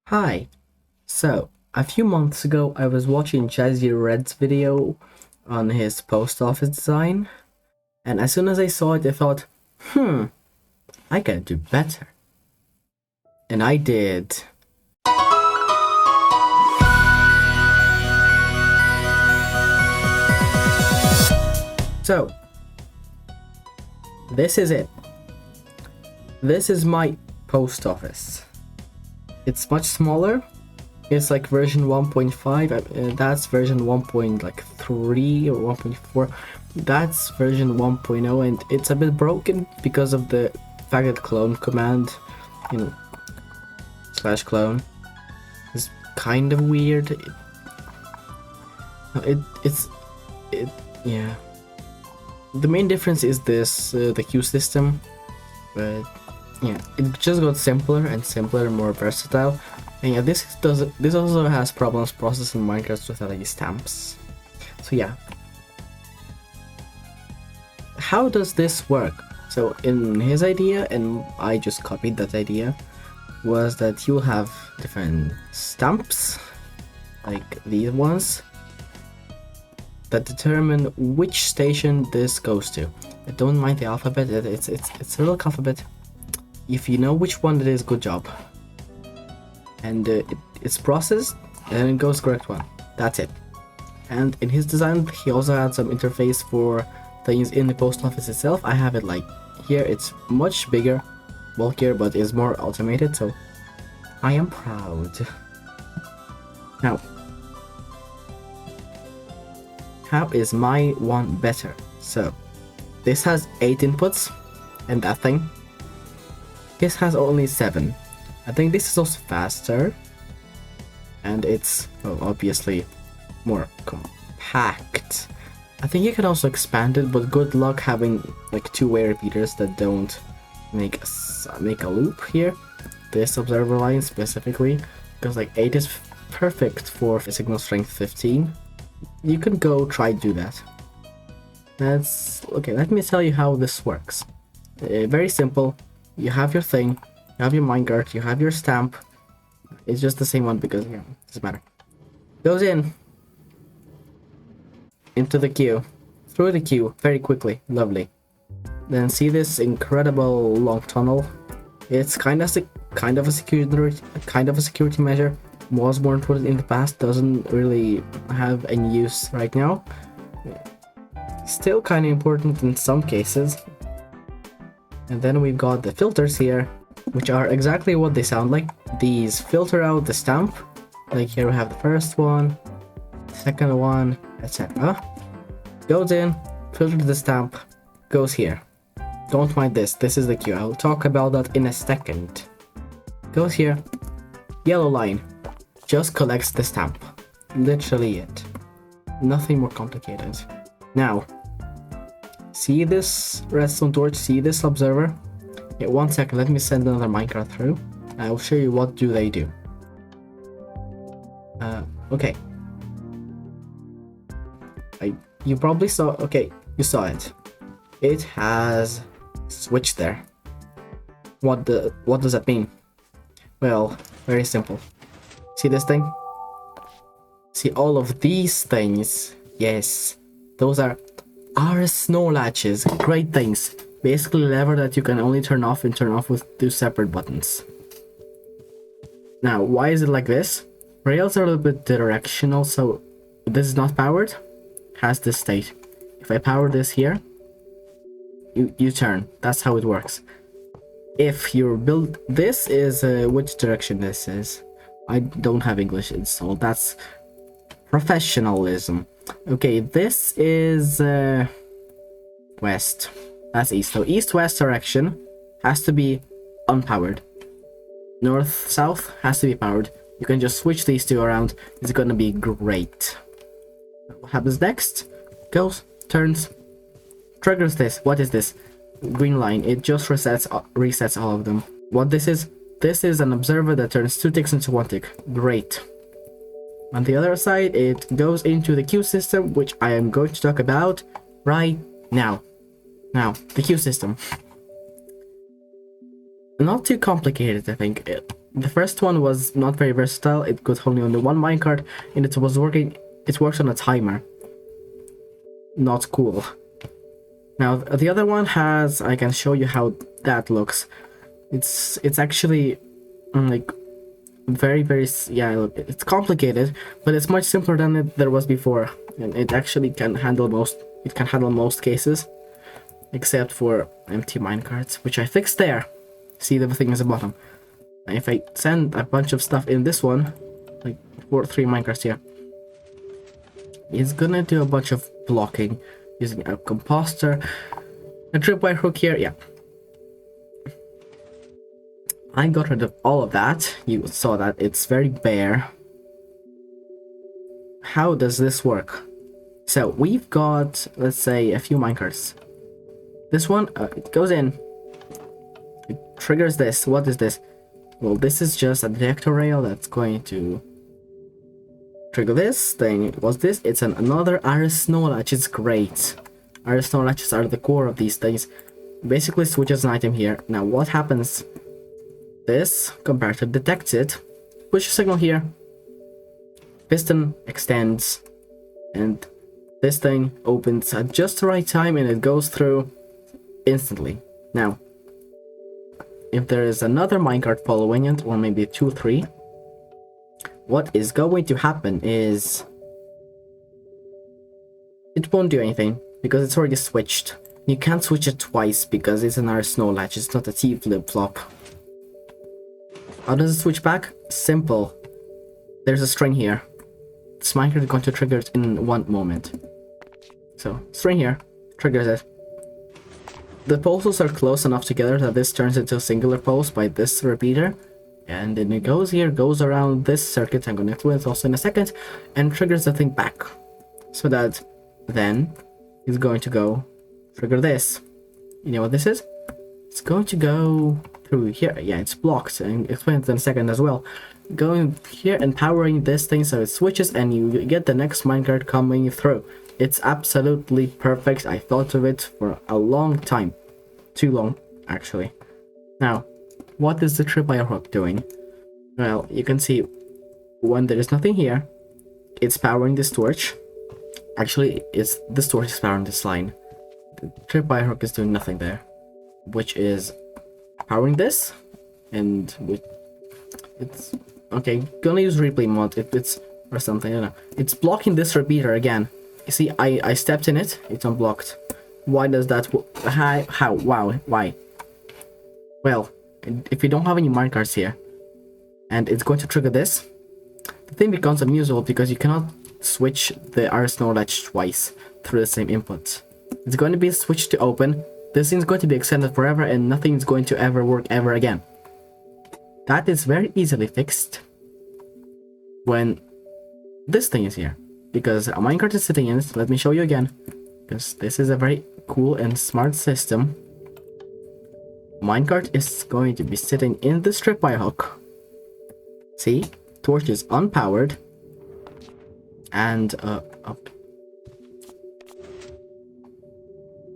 Hi. So, a few months ago, I was watching Jazzy Red's video on his post office design, and as soon as I saw it, I thought, I can do better. And I did. So, this is it. This is my post office. It's much smaller. It's like version 1.5. That's version 1.3 or 1.4. That's version 1.0, and it's a bit broken because of the fact that clone command, /clone, is kind of weird. Yeah. The main difference is this, the queue system, but yeah, it just got simpler and simpler and more versatile. And yeah, this also has problems processing Minecraft with LED stamps. So yeah, how does this work? So in his idea, and I just copied that idea, was that you'll have different stamps, like these ones, that determine which station this goes to. I don't mind the alphabet. It's a little alphabet. If you know which one it is, good job. And it's processed and it goes correct one. That's it. And in his design, he also had some interface for things in the post office itself. I have it like here. It's much bigger, bulkier, but is more automated. So I am proud. Now, how is my one better? So this has 8 inputs, and that thing. This has only 7. I think this is also faster, and it's obviously more compact. I think you can also expand it, but good luck having like two-way repeaters that don't make a loop here. This observer line specifically, because like 8 is perfect for signal strength 15. You can go try to do that. That's okay. Let me tell you how this works. Very simple. You have your thing, you have your minecart, you have your stamp. It's just the same one because it doesn't matter. Goes into the queue, through the queue very quickly, lovely. Then see this incredible long tunnel. It's kind of a security measure. Was more important in the past, doesn't really have any use right now. Still kind of important in some cases. And then we've got the filters here, which are exactly what they sound like. These filter out the stamp. Like here we have the first one, second one, etc. Goes in, filter the stamp, goes here. Don't mind this. This is the queue. I'll talk about that in a second. Goes here. Yellow line. Just collects the stamp. Literally it. Nothing more complicated. Now, see this redstone torch? See this observer? Yeah, 1 second. Let me send another minecart through. I will show you what do they do. Okay. You probably saw. Okay, you saw it. It has switch there. What does that mean? Well, very simple. See this thing? See all of these things? Yes, those are snow latches. Great things. Basically a lever that you can only turn off and turn off with 2 separate buttons. Now, why is it like this? Rails are a little bit directional, so this is not powered. Has this state. If I power this here, you turn. That's how it works. If you build this is which direction this is. I don't have English installed. That's professionalism. Okay, this is west. That's east. So east-west direction has to be unpowered. North-south has to be powered. You can just switch these two around. It's gonna be great. What happens next? Goes, turns, triggers this. What is this? Green line. It just resets all of them. What this is? This is an observer that turns 2 ticks into 1 tick. Great. On the other side, it goes into the queue system, which I am going to talk about right now. Now, the queue system. Not too complicated, I think. the first one was not very versatile. It could hold only one minecart, and it was working. It works on a timer. Not cool. Now the other one has. I can show you how that looks. It's actually like very yeah. Look, it's complicated, but it's much simpler than there was before, and it actually can handle most. It can handle most cases, except for empty minecarts, which I fixed there. See, the thing is the bottom. If I send a bunch of stuff in this one, like 3 minecarts here, it's gonna do a bunch of blocking using a composter, a tripwire hook here. Yeah, I got rid of all of that. You saw that it's very bare. How does this work? So we've got, let's say, a few minecarts. This one, it goes in. It triggers this. What is this? Well, this is just a detector rail that's going to trigger this thing. What's this? It's another iron snow latch. It's great. Iron snow latches are the core of these things. Basically switches an item here. Now what happens? This comparator detects it, push a signal here, piston extends, and this thing opens at just the right time, and it goes through instantly. Now, if there is another minecart following it, or maybe 2, 3, what is going to happen is it won't do anything because it's already switched. You can't switch it twice because it's an R snow latch, it's not a T flip-flop. How does it switch back? Simple. There's a string here. This minecart is going to trigger it in one moment. So, string here, triggers it. The pulses are close enough together that this turns into a singular pulse by this repeater. And then it goes here, goes around this circuit, I'm going to explain it also in a second, and triggers the thing back. So that then it's going to go trigger this. You know what this is? It's going to go through here. Yeah, it's blocked, and explain it in a second as well. Going here and powering this thing so it switches and you get the next minecart coming through. It's absolutely perfect. I thought of it for a long time. Too long, actually. Now, what is the tripwire hook doing? Well, you can see when there is nothing here, it's powering this torch. Actually, this torch is powering this line. The tripwire hook is doing nothing there, which is powering this, and it's okay. Gonna use replay mod if it's or something. I don't know. It's blocking this repeater again. You see, I stepped in it. It's unblocked. Why does that? How? Wow. Why? Well, if you don't have any minecarts here, and it's going to trigger this, the thing becomes unusable because you cannot switch the R snow latch twice through the same input. It's going to be switched to open. This thing's going to be extended forever, and nothing's going to ever work ever again. That is very easily fixed when this thing is here, because a minecart is sitting in it. Let me show you again, because this is a very cool and smart system. Minecart is going to be sitting in this tripwire hook. See, torch is unpowered, and up.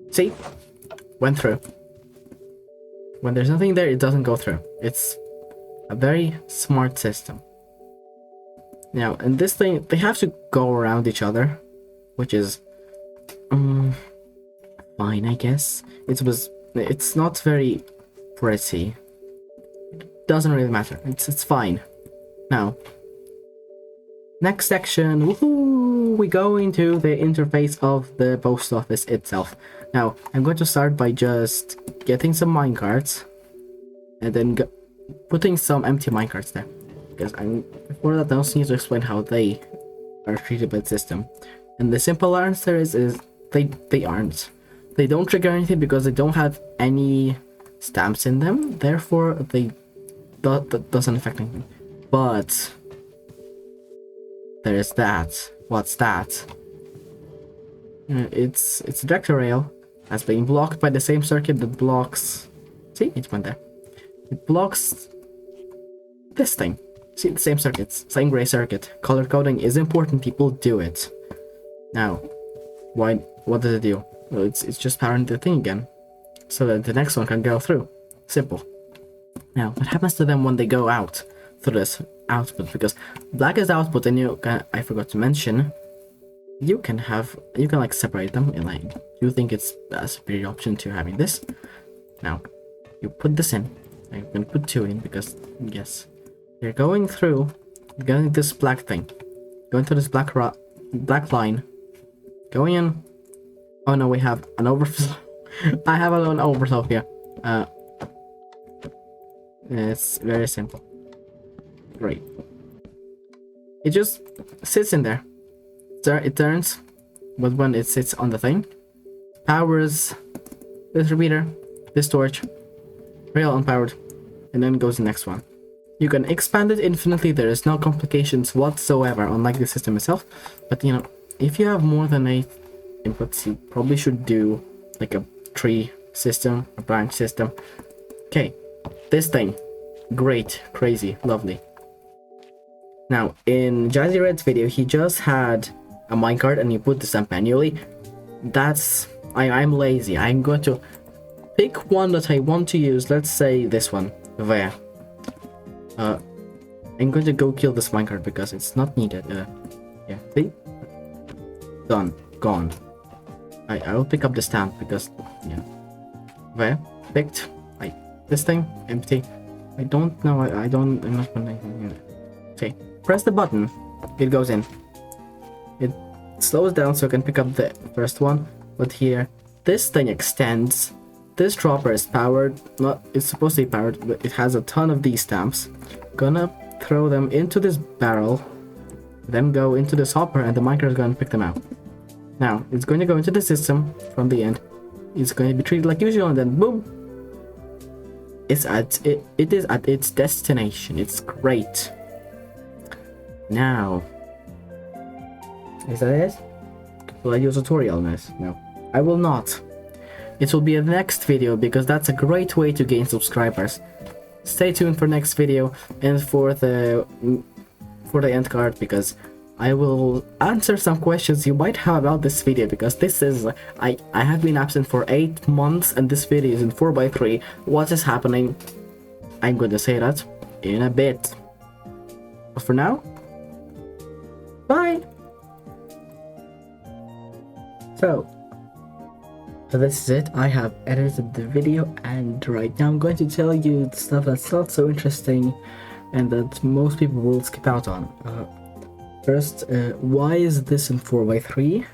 See, went through. When there's nothing there, it doesn't go through. It's a very smart system. Now, in this thing, they have to go around each other, which is fine, I guess. It's not very pretty. It doesn't really matter. It's fine. Now, next section, woohoo! We go into the interface of the post office itself. Now, I'm going to start by just getting some minecarts, and then putting some empty minecarts there. Because before that, I also need to explain how they are treated by the system. And the simple answer is they aren't. They don't trigger anything because they don't have any stamps in them. Therefore, that doesn't affect anything. But there's that. What's that? It's a director rail that's being blocked by the same circuit that blocks. See, it went there. It blocks this thing. See, the same circuits, same gray circuit. Color coding is important. People do it. Now, why? What does it do? Well, it's just powering the thing again, so that the next one can go through. Simple. Now, what happens to them when they go out through this output? Because black is output, and you can, I forgot to mention, you can like separate them, and like you think it's a superior option to having this. Now, you put this in. I'm gonna put 2 in because yes, you're going through, getting this black thing, going through this black line, going in. Oh no, we have an overflow. I have an overflow here. It's very simple. Great. It just sits in there. It turns, but when it sits on the thing, powers this repeater, this storage, rail unpowered, and then goes the next one. You can expand it infinitely. There is no complications whatsoever, unlike the system itself. But you know, if you have more than 8 inputs, you probably should do like a tree system, a branch system. Okay, this thing, great, crazy, lovely. Now, in Jazzy Red's video, he just had a minecart and you put this up manually. That's, I'm lazy. I'm going to pick one that I want to use. Let's say this one, there. I'm going to go kill this minecart because it's not needed. Yeah, see? Done, gone. I will pick up the stamp because, yeah. There, picked. This thing, empty. I don't know, I'm not gonna. Okay, press the button, it goes in. It slows down so I can pick up the first one, but here, this thing extends. This dropper is powered, it's supposed to be powered, but it has a ton of these stamps. Gonna throw them into this barrel, then go into this hopper, and the minecart is gonna pick them out. Now, it's going to go into the system from the end. It's going to be treated like usual, and then boom! It is at its destination. It's great. Now, is that it? Will I do a tutorial on this? No, I will not. It will be a next video because that's a great way to gain subscribers. Stay tuned for next video and for the end card because I will answer some questions you might have about this video because this is, I have been absent for 8 months and this video is in 4x3. What is happening? I'm going to say that in a bit. But for now, bye! So this is it. I have edited the video and right now I'm going to tell you stuff that's not so interesting and that most people will skip out on. First, why is this in 4x3?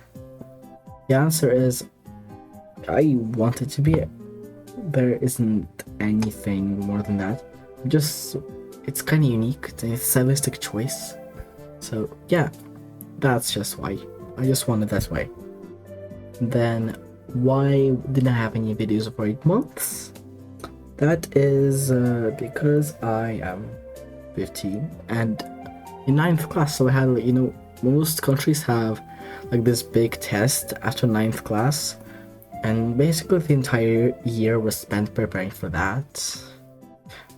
The answer is, I want it to be. There isn't anything more than that. It's kind of unique. It's a stylistic choice. So yeah, that's just why. I just want it that way. Then, why didn't I have any videos for 8 months? That is because I am 15 and in 9th class, so I had, you know, most countries have like this big test after 9th class, and basically the entire year was spent preparing for that.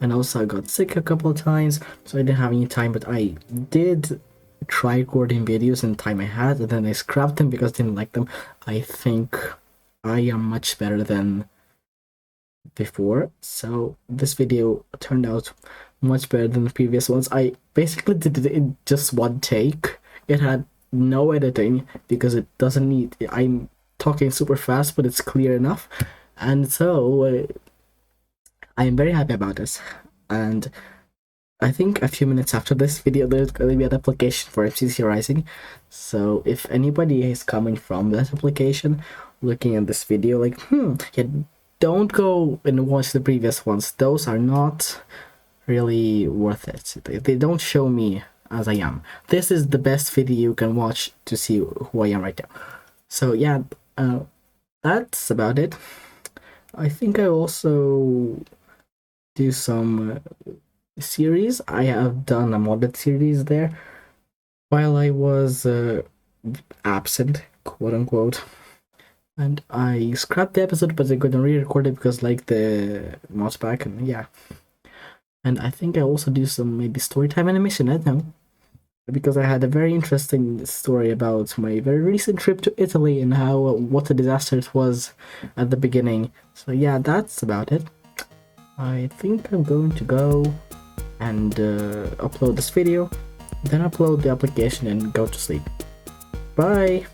And also I got sick a couple of times, so I didn't have any time, but I did try recording videos in the time I had, and then I scrapped them because I didn't like them. I think I am much better than before, so this video turned out much better than the previous ones. I basically did it in just one take. It had no editing because it doesn't need, I'm talking super fast but it's clear enough, and so I'm very happy about this. And I think a few minutes after this video there's going to be an application for MCC Rising, so if anybody is coming from that application looking at this video like yeah, don't go and watch the previous ones. Those are not really worth it. They don't show me as I am. This is the best video you can watch to see who I am right now. So yeah, that's about it. I think I also do some series. I have done a modded series there while I was absent, quote unquote. And I scrapped the episode, but I couldn't re-record it because like the mods pack, and yeah. And I think I also do some maybe storytime animation, I don't know. Because I had a very interesting story about my very recent trip to Italy and what a disaster it was at the beginning. So yeah, that's about it. I think I'm going to go and upload this video, then upload the application and go to sleep. Bye!